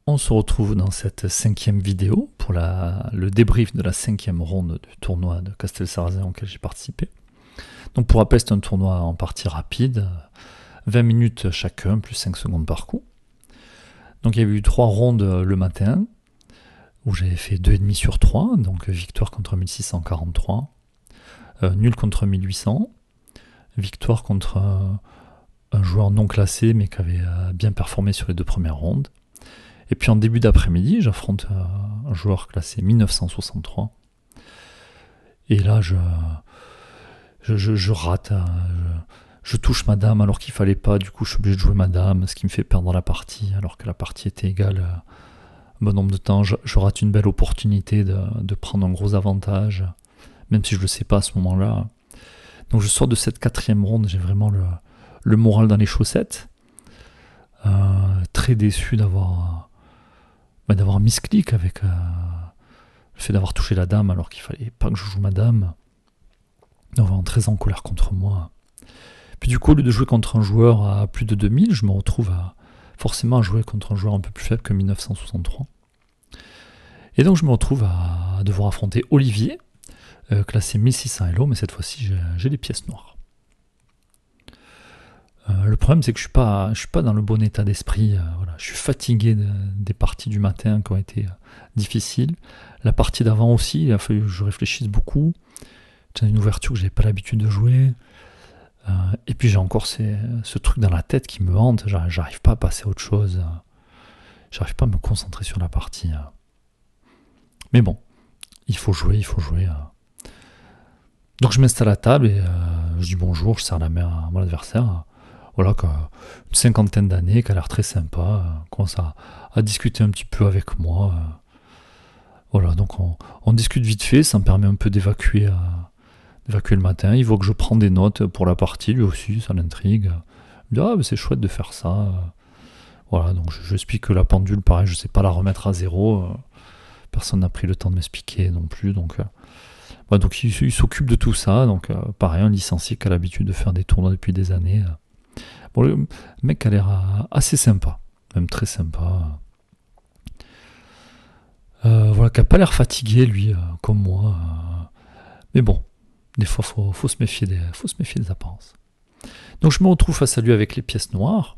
On se retrouve dans cette 5e vidéo pour le débrief de la 5e ronde du tournoi de Castelsarrasin auquel j'ai participé. Donc pour rappel, c'est un tournoi en partie rapide, 20 minutes chacun, plus 5 secondes par coup. Donc il y a eu 3 rondes le matin, où j'avais fait 2,5 sur 3, donc victoire contre 1643, nul contre 1800, victoire contre un joueur non classé mais qui avait bien performé sur les 2 premières rondes. Et puis en début d'après-midi, j'affronte un joueur classé 1963. Et là, je rate. Je touche ma dame alors qu'il fallait pas. Du coup, je suis obligé de jouer ma dame, ce qui me fait perdre la partie alors que la partie était égale un bon nombre de temps. Je rate une belle opportunité de prendre un gros avantage, même si je le sais pas à ce moment-là. Donc je sors de cette 4e ronde, j'ai vraiment le moral dans les chaussettes. Très déçu d'avoir misclick avec le fait d'avoir touché la dame alors qu'il fallait pas que je joue ma dame. Vraiment très en colère contre moi. Puis du coup, au lieu de jouer contre un joueur à plus de 2000, je me retrouve forcément à jouer contre un joueur un peu plus faible que 1963. Et donc je me retrouve à devoir affronter Olivier, classé 1600 Elo, mais cette fois-ci j'ai les pièces noires. Le problème, c'est que je suis pas dans le bon état d'esprit. Voilà. Je suis fatigué des parties du matin qui ont été difficiles. La partie d'avant aussi, il a fallu que je réfléchisse beaucoup. J'ai une ouverture que je n'avais pas l'habitude de jouer. Et puis j'ai encore ce truc dans la tête qui me hante. J'arrive pas à passer à autre chose. J'arrive pas à me concentrer sur la partie. Mais bon, il faut jouer. Donc je m'installe à table et je dis bonjour, je serre la main à mon adversaire. Voilà, une 50aine d'années, qui a l'air très sympa, commence à discuter un petit peu avec moi. Voilà, donc on discute vite fait, ça me permet un peu d'évacuer le matin. Il voit que je prends des notes pour la partie, lui aussi, ça l'intrigue. Il me dit, mais c'est chouette de faire ça. Voilà, donc je explique que la pendule, pareil, je sais pas la remettre à zéro. Personne n'a pris le temps de m'expliquer non plus, donc... donc il s'occupe de tout ça, donc pareil, un licencié qui a l'habitude de faire des tournois depuis des années. Bon, le mec a l'air assez sympa, même très sympa. Voilà, qui a pas l'air fatigué, lui, comme moi. Mais bon, des fois, faut se méfier des apparences. Donc je me retrouve face à lui avec les pièces noires.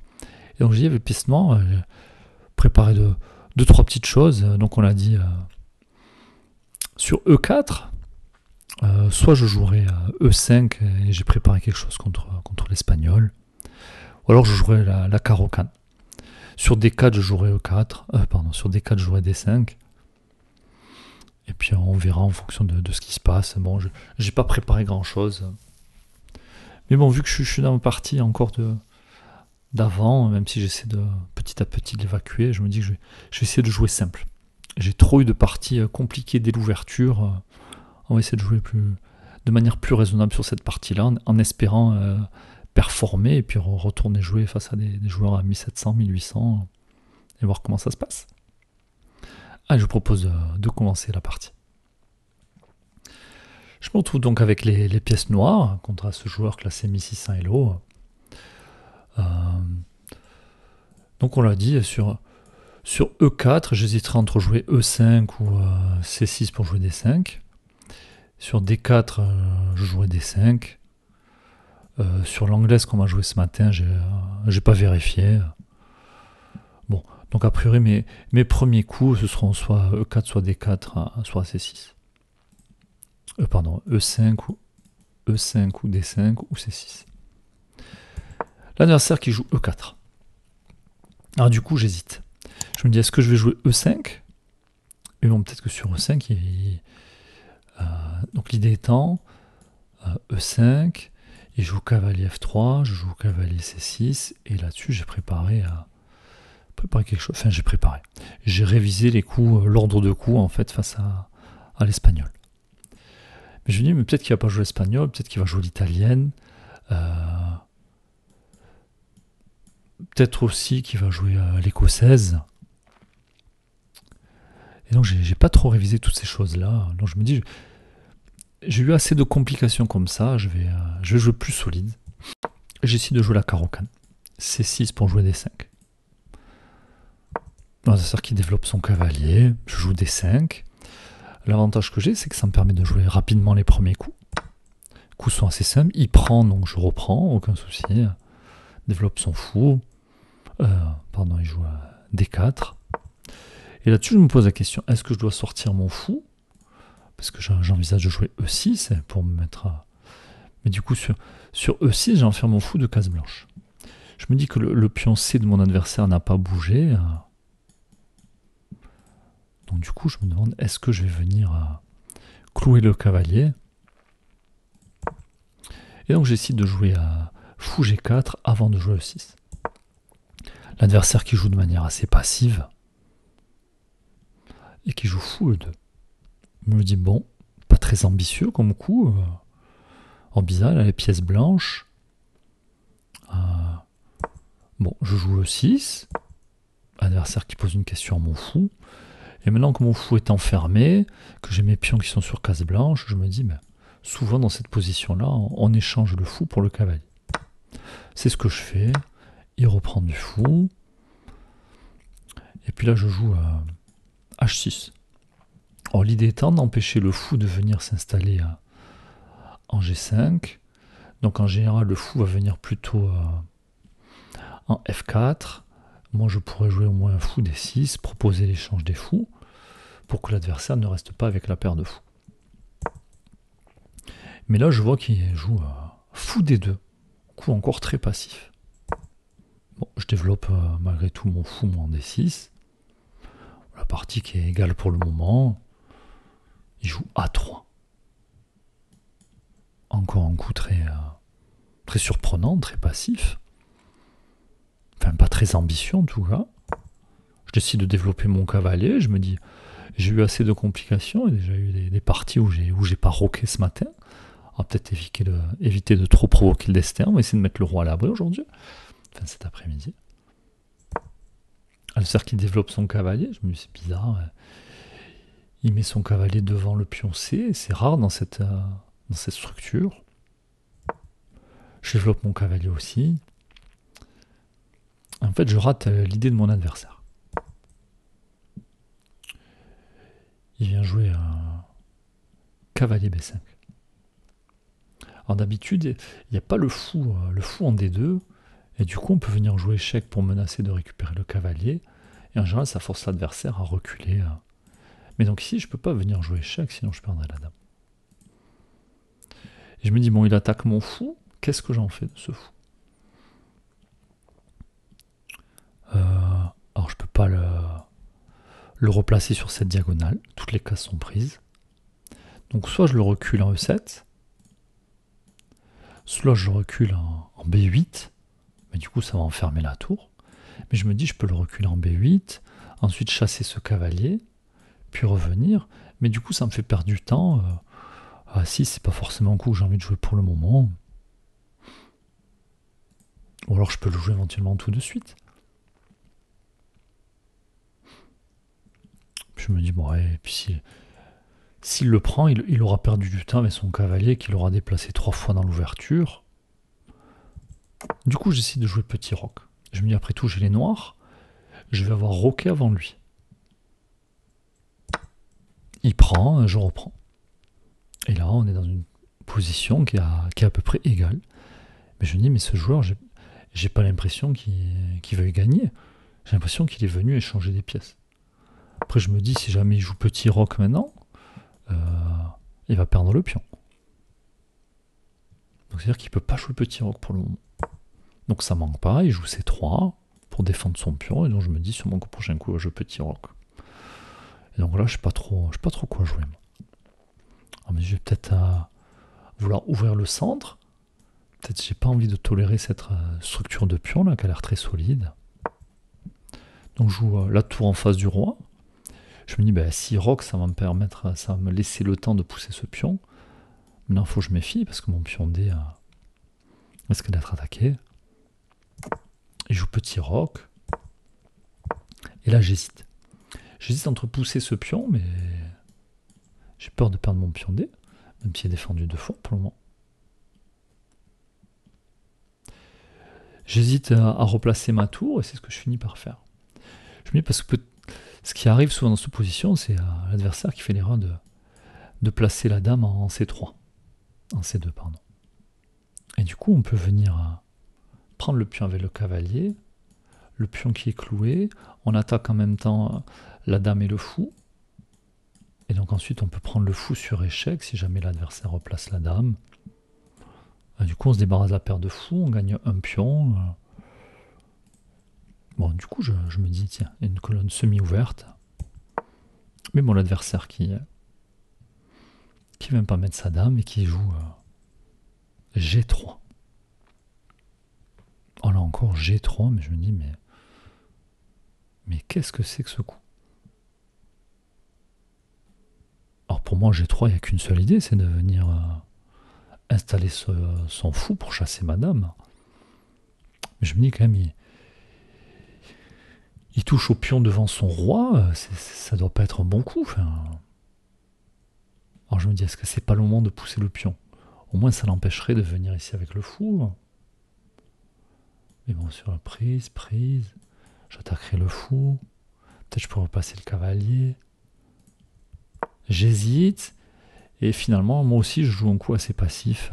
Et donc j'ai dit, avec les pièces noires, j'ai préparé deux, trois petites choses. Donc on l'a dit, sur E4, soit je jouerai E5 et j'ai préparé quelque chose contre l'espagnol. Ou alors je jouerai la carreau-canne. Sur D4, je jouerai E4. Sur D4, je jouerai D5. Et puis on verra en fonction de ce qui se passe. Bon, j'ai pas préparé grand-chose. Mais bon, vu que je suis dans ma partie encore d'avant, même si j'essaie de petit à petit de l'évacuer, je me dis que je vais essayer de jouer simple. J'ai trop eu de parties compliquées dès l'ouverture. On va essayer de jouer de manière plus raisonnable sur cette partie-là, en espérant performer et puis retourner jouer face à des joueurs à 1700, 1800 et voir comment ça se passe. Je vous propose de commencer la partie. Je me retrouve donc avec les pièces noires contre ce joueur classé 1600 Elo. Donc on l'a dit, sur E4, j'hésiterai entre jouer E5 ou C6 pour jouer D5. Sur D4, je jouerai D5. Sur l'anglaise qu'on m'a joué ce matin, j'ai pas vérifié. Bon, donc a priori mes premiers coups, ce seront soit E4, soit D4, soit C6. E5 ou D5 ou C6. L'adversaire qui joue E4. Alors du coup, j'hésite. Je me dis, est-ce que je vais jouer E5 ? Et bon, peut-être que sur E5, donc l'idée étant E5, il joue cavalier F3, je joue cavalier C6, et là-dessus, j'ai préparé quelque chose. Enfin, j'ai révisé les coups, l'ordre de coups, en fait, face à l'espagnol. Mais je me dis, mais peut-être qu'il va pas jouer l'espagnol, peut-être qu'il va jouer l'italienne, peut-être aussi qu'il va jouer l'écossaise. Et donc j'ai pas trop révisé toutes ces choses-là. Donc je me dis, j'ai eu assez de complications comme ça, je vais jouer plus solide. J'essaie de jouer la carreau-canne. C6 pour jouer D5. Mon adversaire qui développe son cavalier, je joue D5. L'avantage que j'ai, c'est que ça me permet de jouer rapidement les premiers coups. Les coups sont assez simples. Il prend, donc je reprends, aucun souci. Développe son fou. Il joue à D4. Et là-dessus, je me pose la question, est-ce que je dois sortir mon fou? Parce que j'envisage de jouer E6 pour me mettre à... Mais du coup, sur E6, j'enferme mon fou de case blanche. Je me dis que le pion C de mon adversaire n'a pas bougé. Donc du coup, je me demande, est-ce que je vais venir clouer le cavalier? Et donc j'essaie de jouer à fou G4 avant de jouer E6. L'adversaire qui joue de manière assez passive et qui joue fou E2. Je me dis, bon, pas très ambitieux comme coup. En bizarre, elle a les pièces blanches. Bon, je joue E6. Adversaire qui pose une question à mon fou. Et maintenant que mon fou est enfermé, que j'ai mes pions qui sont sur case blanche, je me dis, ben, souvent dans cette position-là, on échange le fou pour le cavalier. C'est ce que je fais. Il reprend du fou. Et puis là, je joue H6. Alors l'idée étant d'empêcher le fou de venir s'installer en G5. Donc en général, le fou va venir plutôt en F4. Moi, je pourrais jouer au moins un fou D6, proposer l'échange des fous, pour que l'adversaire ne reste pas avec la paire de fous. Mais là, je vois qu'il joue fou D2, coup encore très passif. Bon, je développe malgré tout mon fou en D6. La partie qui est égale pour le moment. Il joue A3. Encore un coup très surprenant, très passif. Enfin, pas très ambitieux en tout cas. Je décide de développer mon cavalier. Je me dis, j'ai eu assez de complications. Il y a déjà eu des parties où j'ai pas roqué ce matin. On va peut-être éviter de trop provoquer le destin. On va essayer de mettre le roi à l'abri aujourd'hui. Enfin, cet après-midi. L'adversaire qui développe son cavalier. Je me dis, c'est bizarre. Il met son cavalier devant le pion C. C'est rare dans cette structure. Je développe mon cavalier aussi. En fait, je rate l'idée de mon adversaire. Il vient jouer un cavalier B5. Alors d'habitude, il n'y a pas le fou en D2. Et du coup, on peut venir jouer échec pour menacer de récupérer le cavalier. Et en général, ça force l'adversaire à reculer. Mais donc ici, je ne peux pas venir jouer échec, sinon je perdrai la dame. Et je me dis, bon, il attaque mon fou. Qu'est-ce que j'en fais de ce fou? Alors, je peux pas le replacer sur cette diagonale. Toutes les cases sont prises. Donc, soit je le recule en E7, soit je le recule en B8. Mais du coup, ça va enfermer la tour. Mais je me dis, je peux le reculer en B8, ensuite chasser ce cavalier, puis revenir. Mais du coup, ça me fait perdre du temps. A6, c'est pas forcément un coup que j'ai envie de jouer pour le moment. Ou alors, je peux le jouer éventuellement tout de suite. Puis je me dis, bon, ouais, et puis s'il le prend, il aura perdu du temps avec son cavalier qu'il aura déplacé 3 fois dans l'ouverture. Du coup, j'essaie de jouer petit roc. Je me dis, après tout, j'ai les noirs. Je vais avoir roqué avant lui. Il prend, je reprends. Et là, on est dans une position qui est à peu près égale. Mais je me dis, mais ce joueur, j'ai pas l'impression qu'il veuille gagner. J'ai l'impression qu'il est venu échanger des pièces. Après, je me dis, si jamais il joue petit roc maintenant, il va perdre le pion. Donc c'est-à-dire qu'il ne peut pas jouer petit roc pour le moment. Donc ça manque pas, il joue C3 pour défendre son pion, et donc je me dis, sur mon prochain coup, je joue petit roc. Et donc là, je ne sais pas trop quoi jouer. Alors, mais je vais peut-être vouloir ouvrir le centre. Peut-être j'ai pas envie de tolérer cette structure de pion là, qui a l'air très solide. Donc je joue la tour en face du roi. Je me dis, bah, si roc, ça va me laisser le temps de pousser ce pion. Maintenant, il faut que je méfie, parce que mon pion D risque d'être attaqué. Il joue petit roc. Et là, j'hésite. J'hésite entre pousser ce pion, mais j'ai peur de perdre mon pion D, même s'il est défendu 2 fois pour le moment. J'hésite à replacer ma tour, et c'est ce que je finis par faire. Je me dis, parce que Ce qui arrive souvent dans cette position, c'est l'adversaire qui fait l'erreur de placer la dame en C3. En C2, pardon. Et du coup, on peut venir prendre le pion avec le cavalier, le pion qui est cloué, on attaque en même temps la dame et le fou, et donc ensuite on peut prendre le fou sur échec si jamais l'adversaire replace la dame. Et du coup on se débarrasse de la paire de fous, on gagne un pion. Bon, du coup je me dis, tiens, il y a une colonne semi-ouverte, mais bon, l'adversaire qui vient pas mettre sa dame et qui joue G3. Oh là encore G3, mais je me dis, mais qu'est-ce que c'est que ce coup? Alors pour moi, G3, il n'y a qu'une seule idée, c'est de venir installer son fou pour chasser madame. Mais je me dis quand même, il touche au pion devant son roi, ça doit pas être un bon coup. Enfin. Alors je me dis, est-ce que c'est pas le moment de pousser le pion? Au moins ça l'empêcherait de venir ici avec le fou. Mais bon, sur la prise, j'attaquerai le fou. Peut-être je pourrais passer le cavalier. J'hésite. Et finalement, moi aussi, je joue un coup assez passif.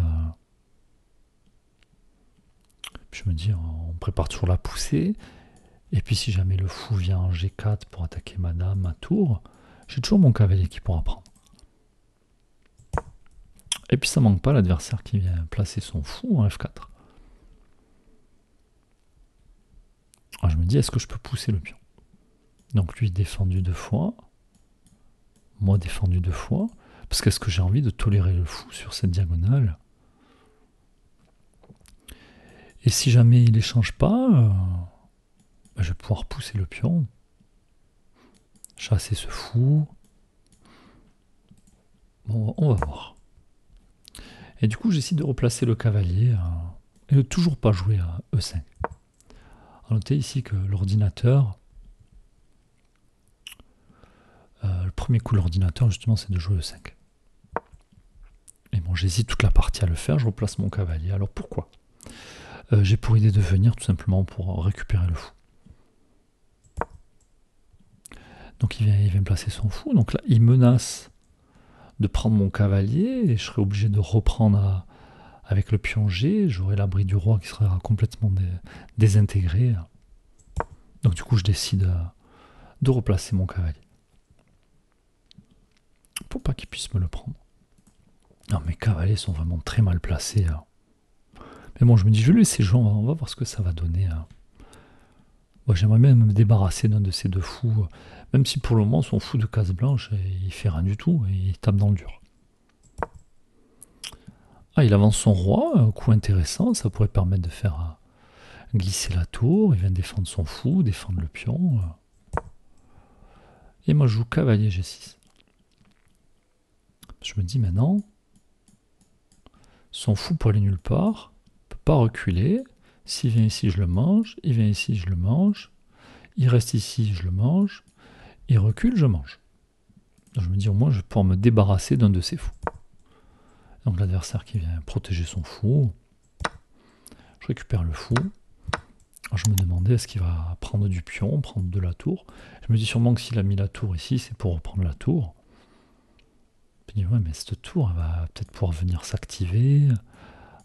Puis je me dis, on prépare toujours la poussée. Et puis si jamais le fou vient en G4 pour attaquer madame à tour, j'ai toujours mon cavalier qui pourra prendre. Et puis ça manque pas l'adversaire qui vient placer son fou en F4. Alors je me dis, est-ce que je peux pousser le pion? Donc lui défendu 2 fois. Moi défendu 2 fois. Parce qu'est-ce que j'ai envie de tolérer le fou sur cette diagonale? Et si jamais il échange pas, je vais pouvoir pousser le pion. Chasser ce fou. Bon, on va voir. Et du coup, j'essaie de replacer le cavalier et de toujours pas jouer à E5. A noter ici que l'ordinateur, le premier coup de l'ordinateur, justement, c'est de jouer E5. Et bon, j'hésite toute la partie à le faire, je replace mon cavalier. Alors pourquoi? J'ai pour idée de venir tout simplement pour récupérer le fou. Donc il vient me placer son fou. Donc là, il menace de prendre mon cavalier et je serai obligé de reprendre avec le pion G. J'aurai l'abri du roi qui sera complètement désintégré. Donc du coup, je décide de replacer mon cavalier. Pour pas qu'il puisse me le prendre. Non, mes cavaliers sont vraiment très mal placés. Mais bon, je me dis, je vais laisser jouer, on va voir ce que ça va donner. Moi, j'aimerais même me débarrasser d'un de ces 2 fous. Même si pour le moment, son fou de case blanche, il fait rien du tout. Et il tape dans le dur. Ah, il avance son roi. Un coup intéressant. Ça pourrait permettre de faire glisser la tour. Il vient défendre son fou, défendre le pion. Et moi, je joue cavalier G6. Je me dis maintenant, son fou pour aller nulle part, peut pas reculer. S'il vient ici, je le mange. Il vient ici, je le mange. Il reste ici, je le mange. Il recule, je mange. Donc je me dis au moins, je vais pouvoir me débarrasser d'un de ces fous. Donc l'adversaire qui vient protéger son fou. Je récupère le fou. Alors je me demandais, est-ce qu'il va prendre du pion, prendre de la tour? Je me dis sûrement que s'il a mis la tour ici, c'est pour reprendre la tour. Je me dis, ouais, mais cette tour, elle va peut-être pouvoir venir s'activer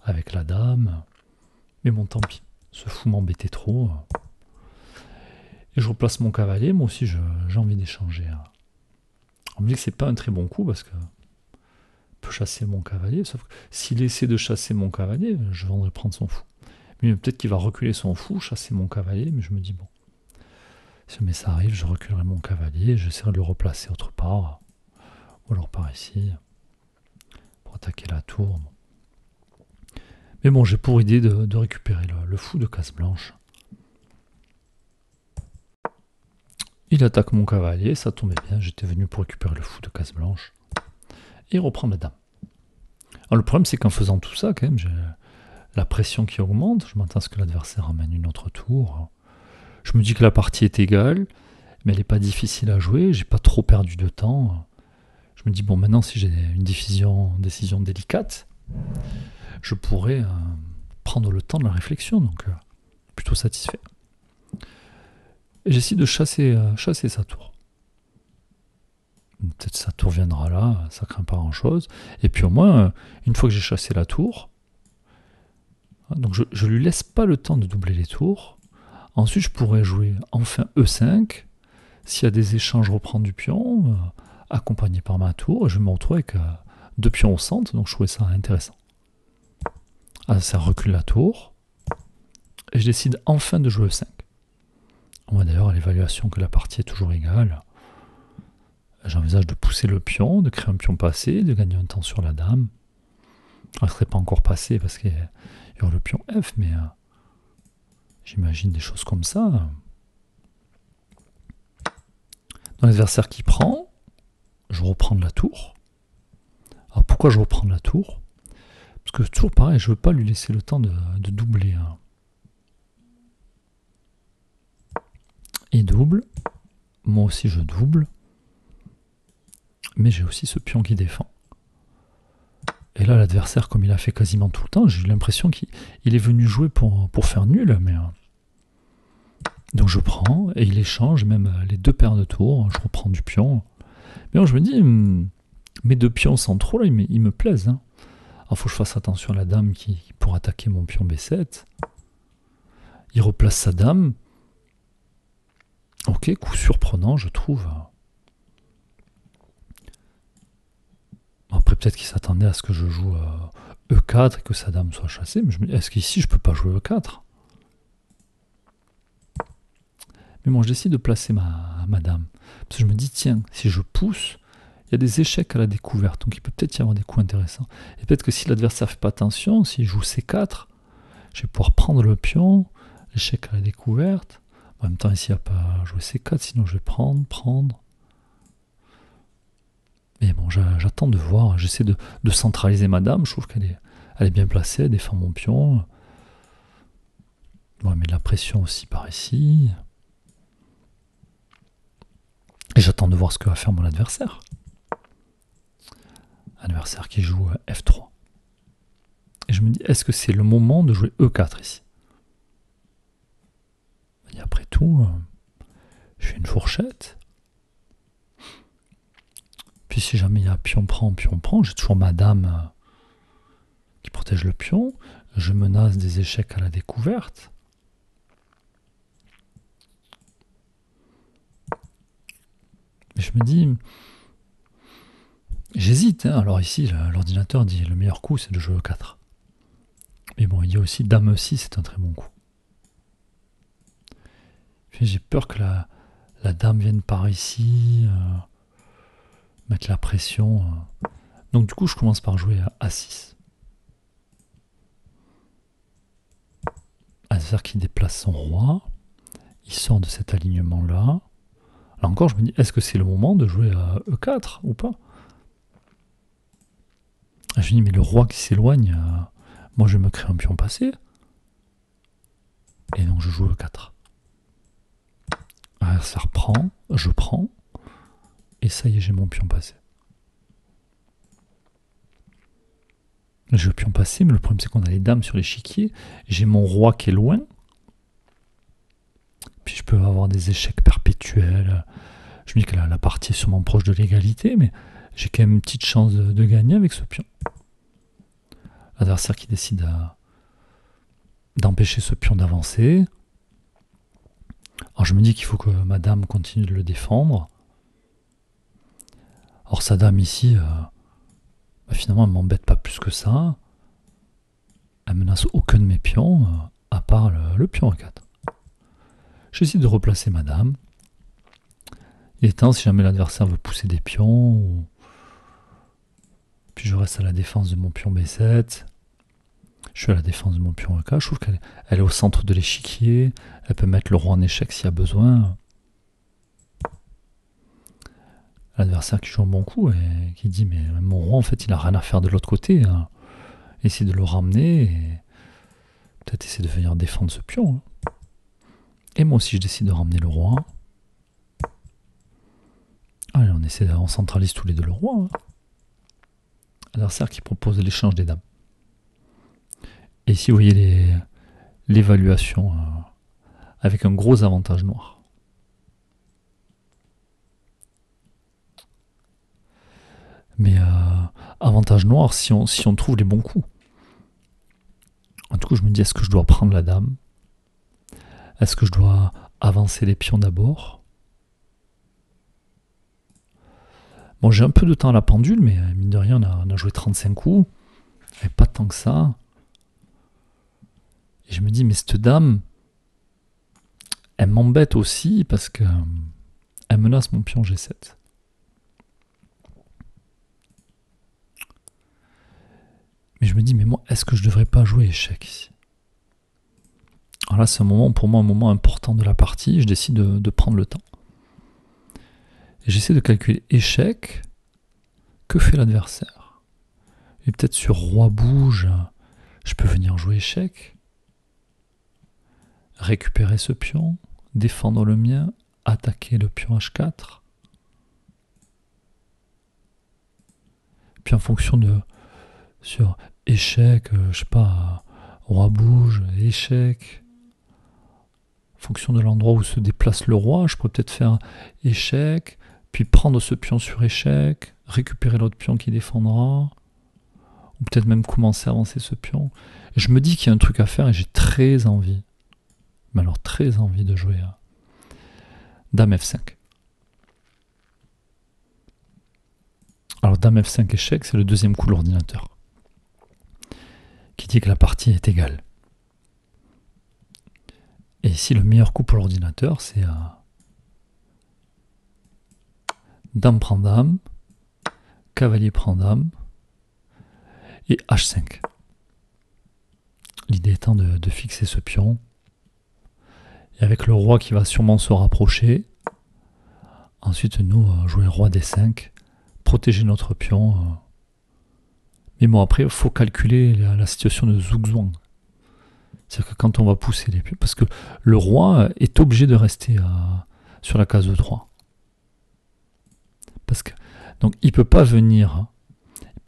avec la dame. Mais bon, tant pis. Ce fou m'embêtait trop. Et je replace mon cavalier. Moi aussi, j'ai envie d'échanger. On me dit que c'est pas un très bon coup parce que je peux chasser mon cavalier. Sauf que s'il essaie de chasser mon cavalier, je vendrais prendre son fou. Mais peut-être qu'il va reculer son fou, chasser mon cavalier. Mais je me dis, bon, si jamais ça arrive, je reculerai mon cavalier. J'essaierai de le replacer autre part. Ou alors par ici. Pour attaquer la tour. Mais bon, j'ai pour idée de récupérer le fou de case blanche. Il attaque mon cavalier, ça tombait bien, j'étais venu pour récupérer le fou de case blanche. Et il reprend la dame. Alors le problème c'est qu'en faisant tout ça, quand même, j'ai la pression qui augmente, je m'attends à ce que l'adversaire ramène une autre tour. Je me dis que la partie est égale, mais elle n'est pas difficile à jouer, j'ai pas trop perdu de temps. Je me dis, bon, maintenant si j'ai une décision délicate, je pourrais prendre le temps de la réflexion, donc plutôt satisfait. Et j'essaie de chasser sa tour. Peut-être sa tour viendra là, ça craint pas grand-chose. Et puis au moins, une fois que j'ai chassé la tour, donc je lui laisse pas le temps de doubler les tours. Ensuite, je pourrais jouer enfin E5. S'il y a des échanges, reprendre du pion, accompagné par ma tour, et je me retrouve avec 2 pions au centre, donc je trouvais ça intéressant. Ah, ça recule la tour, et je décide enfin de jouer E5. On voit d'ailleurs à l'évaluation que la partie est toujours égale. J'envisage de pousser le pion, de créer un pion passé, de gagner un temps sur la dame. Elle ne serait pas encore passée parce qu'il y aura le pion F, mais j'imagine des choses comme ça. Dans l'adversaire qui prend, je reprends la tour. Alors pourquoi je reprends la tour? Parce que toujours pareil, je ne veux pas lui laisser le temps de doubler. Il double, moi aussi je double, mais j'ai aussi ce pion qui défend. Et là, l'adversaire, comme il a fait quasiment tout le temps, j'ai eu l'impression qu'il est venu jouer pour faire nul. Mais donc je prends, et il échange même les 2 paires de tours, je reprends du pion. Mais moi je me dis, mes 2 pions centraux, là, ils me plaisent. Hein. Alors il faut que je fasse attention à la dame qui pour attaquer mon pion B7. Il replace sa dame. Ok, coup surprenant, je trouve. Après, peut-être qu'il s'attendait à ce que je joue E4 et que sa dame soit chassée, mais je me dis, est-ce qu'ici je peux pas jouer E4? Mais bon, je décide de placer ma dame. Parce que je me dis, tiens, si je pousse, il y a des échecs à la découverte, donc il peut peut-être y avoir des coups intéressants. Et peut-être que si l'adversaire fait pas attention, s'il joue C4, je vais pouvoir prendre le pion, l'échec à la découverte. En même temps, ici, il n'y a pas joué C4, sinon je vais prendre. Mais bon, j'attends de voir. J'essaie de centraliser ma dame. Je trouve qu'elle est bien placée, elle défend mon pion. Bon, elle met de la pression aussi par ici. Et j'attends de voir ce que va faire mon adversaire. Adversaire qui joue F3. Et je me dis, est-ce que c'est le moment de jouer E4 ici? Et après tout, je fais une fourchette. Puis si jamais il y a pion prend, j'ai toujours ma dame qui protège le pion. Je menace des échecs à la découverte. Mais je me dis, j'hésite. Hein. Alors ici, l'ordinateur dit le meilleur coup, c'est de jouer E4. Mais bon, il dit aussi dame E6, c'est un très bon coup. Puis j'ai peur que la dame vienne par ici, mettre la pression. Donc du coup, je commence par jouer à A6. Adversaire qui déplace son roi. Il sort de cet alignement-là. Là encore, je me dis, est-ce que c'est le moment de jouer à E4 ou pas? Je me dis, mais le roi qui s'éloigne, moi je vais me créer un pion passé. Et donc je joue E4. Adversaire prend, je prends. Et ça y est, j'ai mon pion passé. J'ai le pion passé, mais le problème c'est qu'on a les dames sur l'échiquier. J'ai mon roi qui est loin. Puis je peux avoir des échecs perpétuels. Je me dis que la partie est sûrement proche de l'égalité, mais j'ai quand même une petite chance de gagner avec ce pion. L'adversaire qui décide d'empêcher ce pion d'avancer. Alors je me dis qu'il faut que ma dame continue de le défendre. Or sa dame ici, finalement elle m'embête pas plus que ça. Elle menace aucun de mes pions, à part le pion A4. J'essaie de replacer ma dame. Il est temps, si jamais l'adversaire veut pousser des pions, puis je reste à la défense de mon pion B7. Je suis à la défense de mon pion A4. Je trouve qu'elle est au centre de l'échiquier. Elle peut mettre le roi en échec s'il y a besoin. L'adversaire qui joue un bon coup et qui dit, mais mon roi, en fait, il n'a rien à faire de l'autre côté. Hein. Essayer de le ramener et peut-être essayer de venir défendre ce pion. Hein. Et moi aussi, je décide de ramener le roi. Allez, on centralise tous les deux le roi. Hein. Adversaire qui propose l'échange des dames. Et ici, vous voyez l'évaluation avec un gros avantage noir. Mais avantage noir si on trouve les bons coups. Du coup, je me dis, est-ce que je dois prendre la dame? Est-ce que je dois avancer les pions d'abord? Bon, j'ai un peu de temps à la pendule, mais mine de rien, on a joué 35 coups. Et pas tant que ça. Et je me dis, mais cette dame, elle m'embête aussi parce que elle menace mon pion G7. Mais je me dis, mais moi, est-ce que je devrais pas jouer échec ici? Alors là, c'est pour moi un moment important de la partie. Je décide de prendre le temps. Et j'essaie de calculer échec. Que fait l'adversaire? Et peut-être sur roi bouge, je peux venir jouer échec. Récupérer ce pion. Défendre le mien. Attaquer le pion H4. Puis en fonction de... Sur échec, je sais pas, roi bouge, échec. En fonction de l'endroit où se déplace le roi, je pourrais peut-être faire échec, puis prendre ce pion sur échec, récupérer l'autre pion qui défendra, ou peut-être même commencer à avancer ce pion. Et je me dis qu'il y a un truc à faire et j'ai très envie, mais alors très envie de jouer à Dame F5. Alors Dame F5 échec, c'est le deuxième coup de l'ordinateur, qui dit que la partie est égale. Et ici, le meilleur coup pour l'ordinateur, c'est Dame prend Dame, Cavalier prend Dame, et H5. L'idée étant de fixer ce pion. Et avec le roi qui va sûrement se rapprocher, ensuite nous jouer roi D5, protéger notre pion. Mais bon, après, il faut calculer la situation de zugzwang. C'est-à-dire que quand on va pousser les pions, parce que le roi est obligé de rester sur la case de 3. Parce que, donc il ne peut pas venir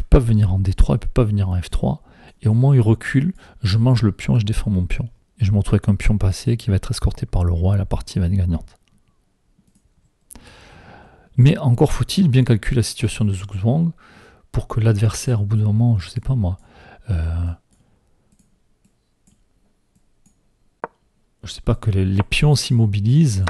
en D3, il ne peut pas venir en F3, et au moins il recule, je mange le pion et je défends mon pion. Et je me retrouve avec un pion passé qui va être escorté par le roi et la partie va être gagnante. Mais encore faut-il bien calculer la situation de zugzwang pour que l'adversaire, au bout d'un moment, je ne sais pas moi, je sais pas, que les pions s'immobilisent.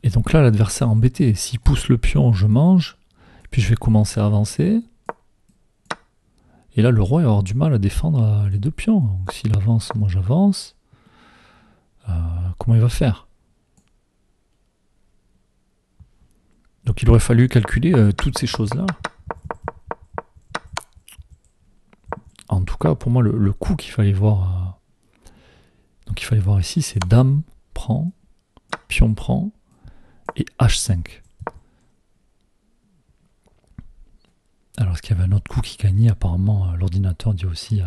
Et donc là, l'adversaire embêté. S'il pousse le pion, je mange. Puis je vais commencer à avancer. Et là, le roi va avoir du mal à défendre les deux pions. Donc s'il avance, moi j'avance. Comment il va faire? Donc il aurait fallu calculer toutes ces choses-là. En tout cas, pour moi, le coup qu'il fallait voir... donc il fallait voir ici, c'est Dame prend, pion prend, et H5. Alors, est-ce qu'il y avait un autre coup qui gagnait? Apparemment, l'ordinateur dit aussi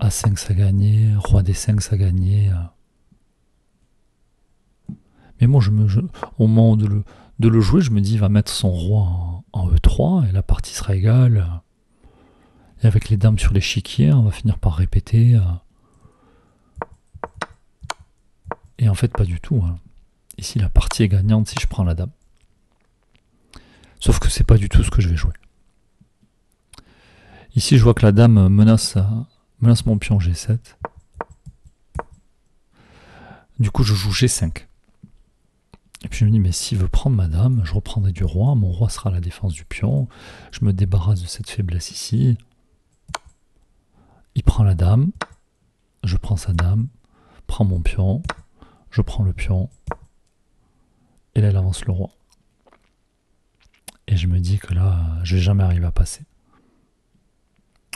A5 ça gagnait, Roi D5 ça gagnait. Mais moi, au moment de le jouer, je me dis, il va mettre son roi en E3 et la partie sera égale. Et avec les dames sur l'échiquier, on va finir par répéter. Et en fait, pas du tout. Ici, la partie est gagnante si je prends la dame. Sauf que c'est pas du tout ce que je vais jouer. Ici, je vois que la dame menace mon pion G7. Du coup, je joue G5. Et puis je me dis, mais s'il veut prendre ma dame, je reprendrai du roi. Mon roi sera à la défense du pion. Je me débarrasse de cette faiblesse ici. Il prend la dame. Je prends sa dame. Prends mon pion. Je prends le pion. Et là, il avance le roi. Et je me dis que là, je vais jamais arriver à passer.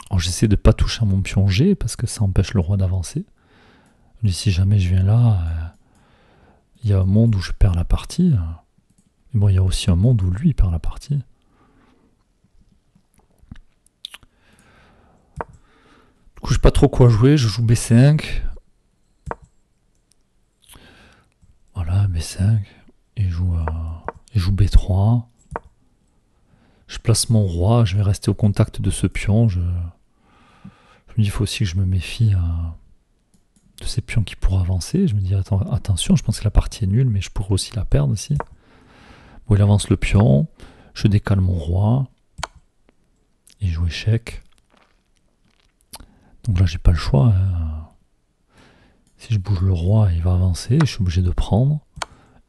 Alors j'essaie de ne pas toucher à mon pion G parce que ça empêche le roi d'avancer. Mais si jamais je viens là, il y a un monde où je perds la partie. Mais bon, il y a aussi un monde où lui perd la partie. Du coup, je sais pas trop quoi jouer. Je joue B5. Voilà, B5. Et je joue B3. Je place mon roi. Je vais rester au contact de ce pion. Je me dis, il faut aussi que je me méfie de de ces pions qui pourraient avancer. Je me dis, attention, je pense que la partie est nulle, mais je pourrais aussi la perdre aussi. Bon, il avance le pion, je décale mon roi, il joue échec. Donc là, j'ai pas le choix. Hein. Si je bouge le roi, il va avancer, je suis obligé de prendre.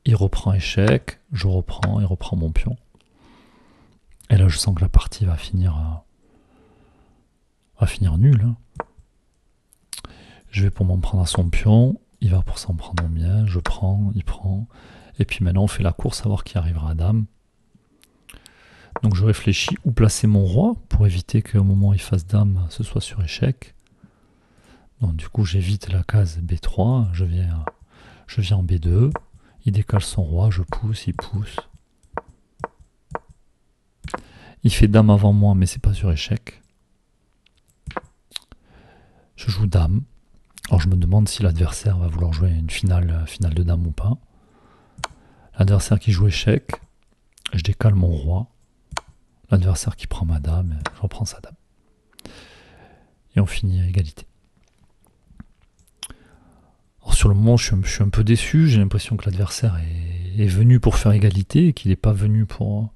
Il reprend échec, je reprends, il reprend mon pion. Et là, je sens que la partie va finir nulle. Hein. Je vais pour m'en prendre à son pion, il va pour s'en prendre au mien, je prends, il prend. Et puis maintenant, on fait la course à voir qui arrivera à dame. Donc je réfléchis où placer mon roi pour éviter qu'au moment où il fasse dame, ce soit sur échec. Donc du coup, j'évite la case B3, je viens en B2. Il décale son roi, je pousse, il pousse. Il fait dame avant moi, mais c'est pas sur échec. Je joue dame. Alors je me demande si l'adversaire va vouloir jouer une finale de dame ou pas. L'adversaire qui joue échec, je décale mon roi. L'adversaire qui prend ma dame, je reprends sa dame. Et on finit à égalité. Alors sur le moment, je suis un peu déçu. J'ai l'impression que l'adversaire est venu pour faire égalité et qu'il n'est pas venu pour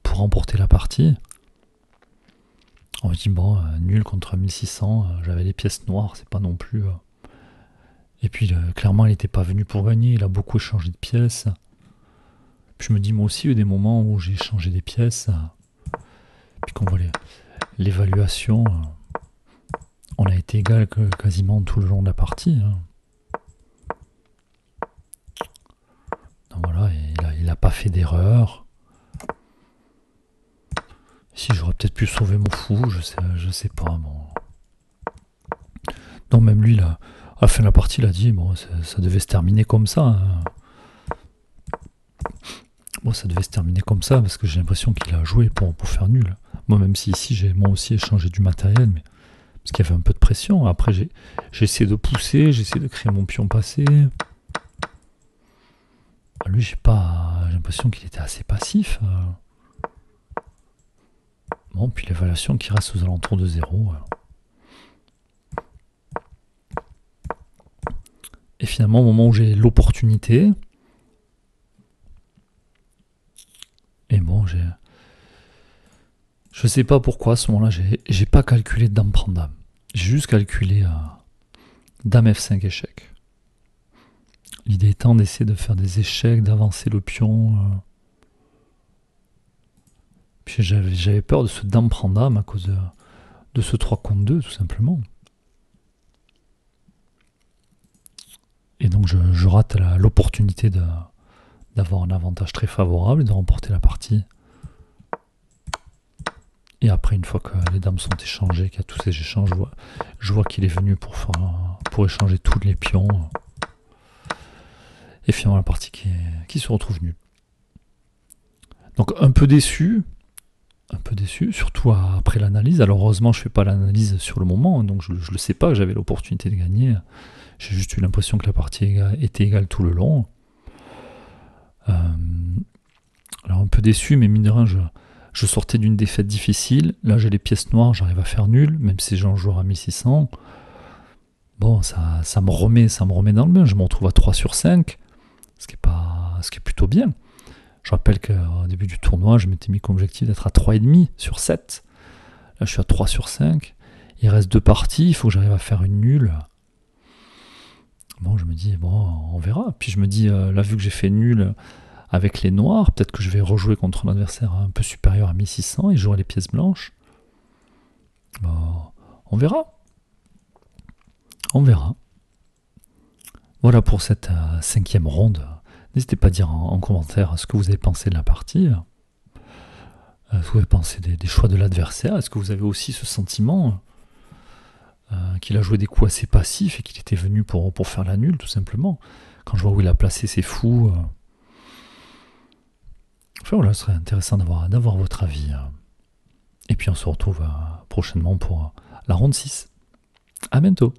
remporter la partie. On me dit, bon, nul contre 1600, j'avais les pièces noires, c'est pas non plus... Et puis, clairement, il n'était pas venu pour gagner, il a beaucoup échangé de pièces. Puis je me dis, moi aussi, il y a eu des moments où j'ai échangé des pièces. Puis qu'on voit l'évaluation, on a été égal quasiment tout le long de la partie. Hein. Donc voilà, il n'a pas fait d'erreur. Si j'aurais peut-être pu sauver mon fou, je sais pas. Bon. Non, même lui, à la fin de la partie, il a dit, bon, ça devait se terminer comme ça. Hein. Bon, ça devait se terminer comme ça, parce que j'ai l'impression qu'il a joué pour faire nul. Moi, même si ici, j'ai moi aussi échangé du matériel, mais parce qu'il y avait un peu de pression. Après, j'ai essayé de pousser, j'ai essayé de créer mon pion passé. Lui, j'ai l'impression qu'il était assez passif. Bon, puis l'évaluation qui reste aux alentours de 0. Et finalement, au moment où j'ai l'opportunité, et bon, je sais pas pourquoi à ce moment-là, j'ai pas calculé dame prend dame. J'ai juste calculé dame F5 échec. L'idée étant d'essayer de faire des échecs, d'avancer le pion. Puis j'avais peur de ce dame prend dame à cause de ce 3 contre 2, tout simplement. Et donc je rate l'opportunité d'avoir un avantage très favorable et de remporter la partie. Et après, une fois que les dames sont échangées, qu'il y a tous ces échanges, je vois qu'il est venu pour échanger tous les pions. Et finalement, la partie qui se retrouve nulle. Donc un peu déçu, surtout après l'analyse. Alors heureusement, je ne fais pas l'analyse sur le moment, donc je ne le sais pas que j'avais l'opportunité de gagner. J'ai juste eu l'impression que la partie était égale tout le long. Alors un peu déçu, mais mine de rien, je sortais d'une défaite difficile. Là, j'ai les pièces noires, j'arrive à faire nul, même si j'ai un joueur à 1600. Bon, ça me remet dans le bain. Je me retrouve à 3 sur 5, ce qui est plutôt bien. Je rappelle qu'au début du tournoi, je m'étais mis comme objectif d'être à 3,5 sur 7. Là, je suis à 3 sur 5. Il reste 2 parties, il faut que j'arrive à faire une nulle. Bon, je me dis, bon, on verra. Puis je me dis, là, vu que j'ai fait nul avec les noirs, peut-être que je vais rejouer contre un adversaire un peu supérieur à 1600 et j'aurai les pièces blanches. Bon, on verra. On verra. Voilà pour cette 5e ronde. N'hésitez pas à dire en commentaire ce que vous avez pensé de la partie. Ce que vous avez pensé des choix de l'adversaire. Est-ce que vous avez aussi ce sentiment qu'il a joué des coups assez passifs et qu'il était venu pour faire la nulle, tout simplement. Quand je vois où il a placé ses fous. Enfin voilà, ce serait intéressant d'avoir votre avis. Et puis on se retrouve prochainement pour la ronde 6. À bientôt.